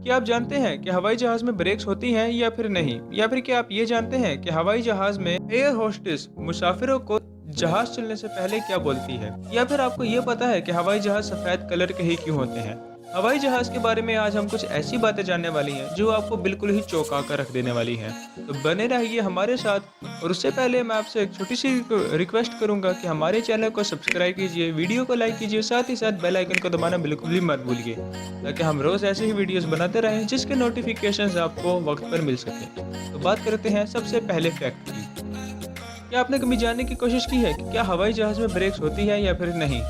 क्या आप जानते हैं कि हवाई जहाज में ब्रेक्स होती हैं या फिर नहीं? या फिर क्या आप ये जानते हैं कि हवाई जहाज में एयर होस्टेस मुसाफिरों को जहाज चलने से पहले क्या बोलती है? या फिर आपको ये पता है कि हवाई जहाज सफेद कलर के ही क्यों होते हैं? हवाई जहाज के बारे में आज हम कुछ ऐसी बातें जानने वाली हैं जो आपको बिल्कुल ही चौंका कर रख देने वाली हैं। तो बने रहिए हमारे साथ। और उससे पहले मैं आपसे एक छोटी सी रिक्वेस्ट करूंगा कि हमारे चैनल को सब्सक्राइब कीजिए, वीडियो को लाइक कीजिए, साथ ही साथ बेल आइकन को दबाना बिल्कुल भी मत भूलिए, ताकि हम रोज ऐसे ही वीडियोस बनाते रहें जिसके नोटिफिकेशंस आपको वक्त पर मिल सके। तो बात करते हैं सबसे पहले फैक्ट की। क्या आपने कभी जानने की कोशिश की है कि क्या हवाई जहाज में ब्रेक्स होती है या फिर नहीं?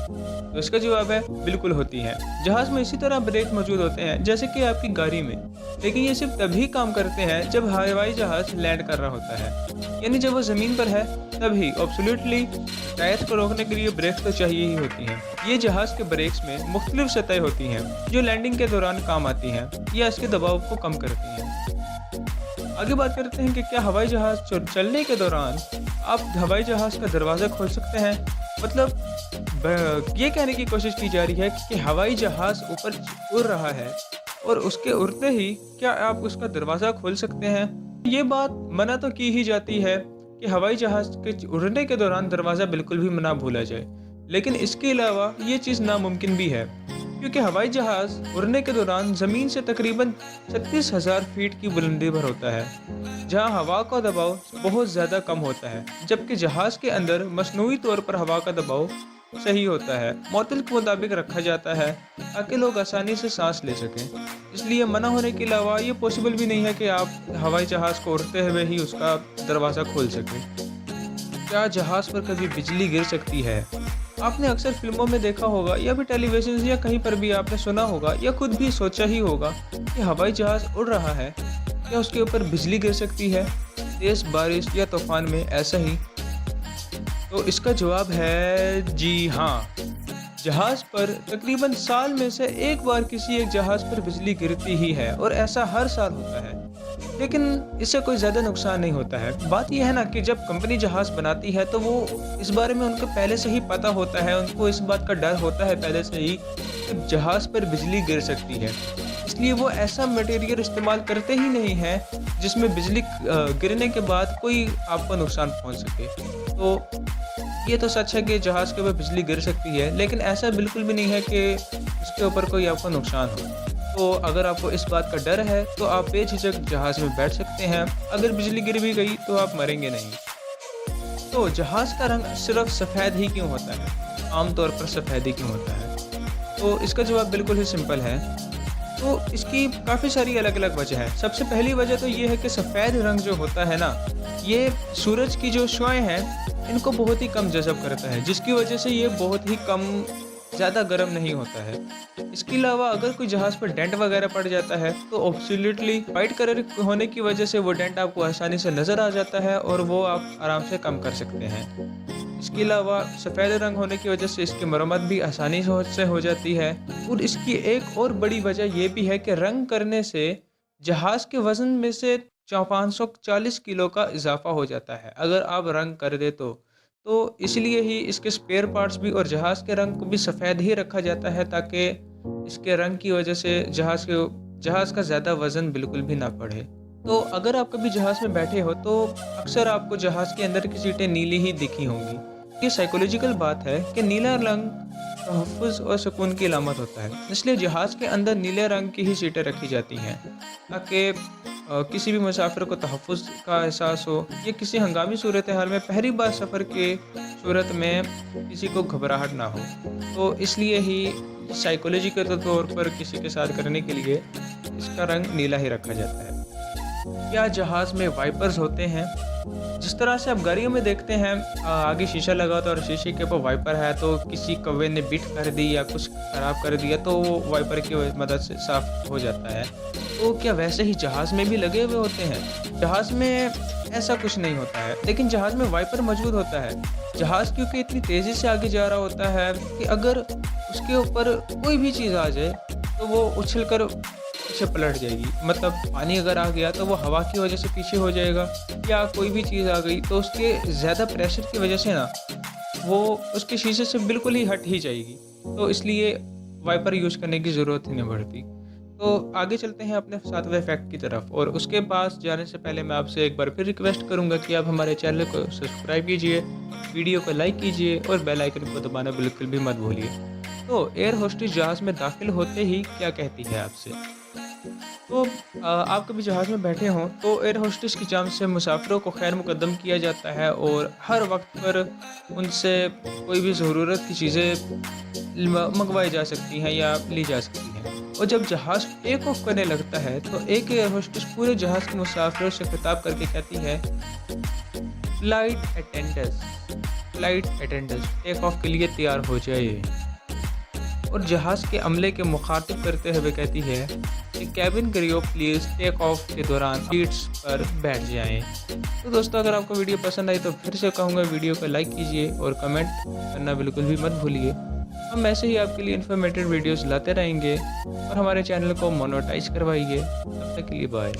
तो इसका जवाब है बिल्कुल होती है। जहाज में इसी तरह ब्रेक मौजूद होते हैं जैसे कि आपकी गाड़ी में, लेकिन ये सिर्फ तभी काम करते हैं जब हवाई जहाज लैंड कर रहा होता है, यानी जब वो जमीन पर है तभी। एब्सोल्युटली टायर को रोकने के लिए ब्रेक्स तो चाहिए ही होती हैं। ये जहाज के ब्रेक्स में मुख्तलिफ सतहें होती हैं जो लैंडिंग के दौरान काम आती हैं या इसके दबाव को कम करती हैं। आगे बात करते हैं कि क्या हवाई जहाज चलने के दौरान आप हवाई जहाज का दरवाज़ा खोल सकते हैं? मतलब ये कहने की कोशिश की जा रही है कि हवाई जहाज ऊपर उड़ रहा है और उसके उड़ते ही क्या आप उसका दरवाज़ा खोल सकते हैं? ये बात मना तो की ही जाती है कि हवाई जहाज के उड़ने के दौरान दरवाज़ा बिल्कुल भी ना भूला जाए, लेकिन इसके अलावा ये चीज़ नामुमकिन भी है, क्योंकि हवाई जहाज उड़ने के दौरान ज़मीन से तकरीबन 36,000 फीट की बुलंदी पर होता है, जहां हवा का दबाव बहुत ज़्यादा कम होता है, जबकि जहाज के अंदर मसनूई तौर पर हवा का दबाव सही होता है, मौतल के मुताबिक रखा जाता है ताकि लोग आसानी से सांस ले सकें। इसलिए मना होने के अलावा ये पॉसिबल भी नहीं है कि आप हवाई जहाज को उड़ते हुए ही उसका दरवाज़ा खोल सकें। क्या जहाज पर कभी बिजली गिर सकती है? आपने अक्सर फिल्मों में देखा होगा या फिर टेलीविजन या कहीं पर भी आपने सुना होगा या खुद भी सोचा ही होगा कि हवाई जहाज उड़ रहा है, क्या उसके ऊपर बिजली गिर सकती है तेज बारिश या तूफान में? ऐसा ही। तो इसका जवाब है जी हाँ। जहाज पर तकरीबन साल में से एक बार किसी एक जहाज पर बिजली गिरती ही है और ऐसा हर साल होता है, लेकिन इससे कोई ज़्यादा नुकसान नहीं होता है। बात यह है ना कि जब कंपनी जहाज़ बनाती है तो वो इस बारे में उनको पहले से ही पता होता है, उनको इस बात का डर होता है पहले से ही कि जहाज़ पर बिजली गिर सकती है। इसलिए वो ऐसा मटेरियल इस्तेमाल करते ही नहीं हैं जिसमें बिजली गिरने के बाद कोई आपको नुकसान पहुंच सके। तो ये तो सच है कि जहाज़ के ऊपर बिजली गिर सकती है, लेकिन ऐसा बिल्कुल भी नहीं है कि उसके ऊपर कोई आपको नुकसान हो। तो अगर आपको इस बात का डर है तो आप बेझिझक जहाज़ में बैठ सकते हैं। अगर बिजली गिर भी गई तो आप मरेंगे नहीं। तो जहाज़ का रंग सिर्फ सफ़ेद ही क्यों होता है? आमतौर पर सफ़ेद ही क्यों होता है? तो इसका जवाब बिल्कुल ही सिंपल है। तो इसकी काफ़ी सारी अलग-अलग वजह है। सबसे पहली वजह तो ये है कि सफ़ेद रंग जो होता है ना, ये सूरज की जो शुआएँ हैं, इनको बहुत ही कम जज़ब करता है, जिसकी वजह से ये बहुत ही कम ज़्यादा गर्म नहीं होता है। इसके अलावा अगर कोई जहाज़ पर डेंट वगैरह पड़ जाता है तो एब्सोल्युटली वाइट कलर होने की वजह से वो डेंट आपको आसानी से नज़र आ जाता है और वो आप आराम से कम कर सकते हैं। इसके अलावा सफ़ेद रंग होने की वजह से इसकी मरम्मत भी आसानी से हो जाती है। और इसकी एक और बड़ी वजह ये भी है कि रंग करने से जहाज़ के वज़न में से 540 किलो का इजाफा हो जाता है अगर आप रंग कर दे तो इसलिए ही इसके स्पेयर पार्ट्स भी और जहाज़ के रंग को भी सफ़ेद ही रखा जाता है, ताकि इसके रंग की वजह से जहाज़ का ज़्यादा वज़न बिल्कुल भी ना बढ़े। तो अगर आप कभी जहाज़ में बैठे हो तो अक्सर आपको जहाज़ के अंदर की सीटें नीली ही दिखी होंगी। ये साइकोलॉजिकल बात है कि नीला रंग तहफ़्फ़ुज़ और सुकून की अलामत होता है, इसलिए जहाज़ के अंदर नीले रंग की ही सीटें रखी जाती हैं ताकि किसी भी मुसाफिर को तहफ़्फ़ुज़ का एहसास हो या किसी हंगामी सूरत हाल में पहली बार सफ़र के सूरत में किसी को घबराहट ना हो। तो इसलिए ही साइकोलॉजी के तौर पर किसी के साथ करने के लिए इसका रंग नीला ही रखा जाता है। क्या जहाज़ में वाइपर्स होते हैं? जिस तरह से आप गाड़ियों में देखते हैं आगे शीशा लगा होता है और शीशे के ऊपर वाइपर है, तो किसी कौवे ने बिट कर दी या कुछ ख़राब कर दिया तो वो वाइपर की मदद से साफ़ हो जाता है। तो क्या वैसे ही जहाज़ में भी लगे हुए होते हैं? जहाज़ में ऐसा कुछ नहीं होता है, लेकिन जहाज़ में वाइपर मौजूद होता है। जहाज़ क्योंकि इतनी तेज़ी से आगे जा रहा होता है कि अगर उसके ऊपर कोई भी चीज़ आ जाए तो वो उछल कर पीछे पलट जाएगी। मतलब पानी अगर आ गया तो वो हवा की वजह से पीछे हो जाएगा, या कोई भी चीज़ आ गई तो उसके ज़्यादा प्रेशर की वजह से ना वो उसके शीशे से बिल्कुल ही हट ही जाएगी। तो इसलिए वाइपर यूज़ करने की ज़रूरत ही नहीं पड़ती। तो आगे चलते हैं अपने 7वें फैक्ट की तरफ, और उसके पास जाने से पहले मैं आपसे एक बार फिर रिक्वेस्ट करूंगा कि आप हमारे चैनल को सब्सक्राइब कीजिए, वीडियो को लाइक कीजिए और बेल आइकन को दबाना बिल्कुल भी मत भूलिए। तो एयर होस्टेस जहाज़ में दाखिल होते ही क्या कहती है आपसे? तो आप कभी जहाज़ में बैठे हों तो एयर होस्टेस की जानिब से मुसाफिरों को खैर मुकद्दम किया जाता है और हर वक्त पर उनसे कोई भी ज़रूरत की चीज़ें मंगवाई जा सकती हैं या ली जा सकती हैं। और जब जहाज़ टेक ऑफ करने लगता है तो एक एयर होस्टेस पूरे जहाज़ के मुसाफिरों से खिताब करके कहती है, फ्लाइट अटेंडेंट्स टेक ऑफ के लिए तैयार हो जाइए। और जहाज़ के अमले के मुखातिब करते हुए कहती है कि cabin crew please take off के दौरान सीट्स पर बैठ जाएं। तो दोस्तों, अगर आपको वीडियो पसंद आई तो फिर से कहूँगा वीडियो को लाइक कीजिए और कमेंट करना बिल्कुल भी मत भूलिए। हम ऐसे ही आपके लिए इन्फॉर्मेटिव वीडियोस लाते रहेंगे और हमारे चैनल को मोनेटाइज करवाइए। तब तक के लिए बाय।